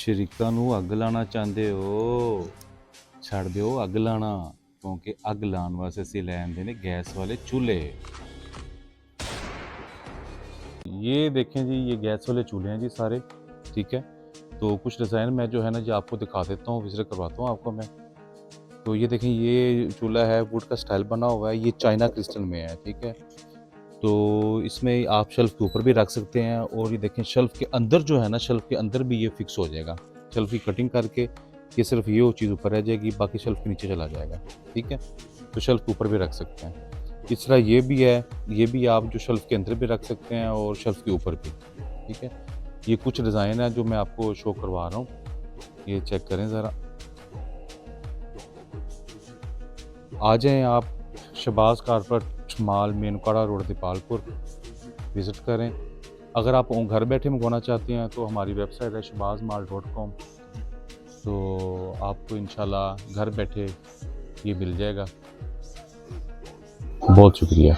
ਸ਼ਰੀਕਾਂ ਨੂੰ ਅੱਗ ਲਾਉਣਾ ਚਾਹੁੰਦੇ ਹੋ ਛੱਡ ਦਿਓ ਅੱਗ ਲਾਣਾ क्योंकि ਅੱਗ ਲਾਉਣ ਵਾਸਤੇ ਅਸੀਂ ਲੈ ਆਂਦੇ ਨੇ गैस वाले चूल्हे। ये देखें जी, ये गैस वाले चूल्हे हैं जी सारे, ठीक है। तो कुछ डिज़ाइन मैं जो है ना जी आपको दिखा देता हूँ, विजिट करवाता हूँ आपको मैं। तो ये देखें, ये चूल्हा है, वुड का स्टाइल बना हुआ है, ये चाइना क्रिस्टल में है, ठीक है। तो इसमें आप शेल्फ़ के ऊपर भी रख सकते हैं, और ये देखें शेल्फ़ के अंदर जो है ना, शेल्फ़ के अंदर भी ये फिक्स हो जाएगा। शेल्फ़ की कटिंग करके ये सिर्फ ये चीज़ ऊपर रह जाएगी, बाकी शेल्फ़ के नीचे चला जाएगा, ठीक है। तो शेल्फ़ के ऊपर भी रख सकते हैं। इस तरह ये भी है, ये भी आप जो शेल्फ़ के अंदर भी रख सकते हैं और शेल्फ़ के ऊपर भी, ठीक है। ये कुछ डिज़ाइन है जो मैं आपको शो करवा रहा हूँ, ये चेक करें ज़रा। आ जाएँ आप Shahbaz carpet mall, Menkada road, Dipalpur, visit करें। अगर आप घर बैठे मंगवाना चाहते हैं तो हमारी वेबसाइट है shahbazmall.com, तो आपको इंशाल्लाह घर बैठे ये मिल जाएगा। बहुत शुक्रिया।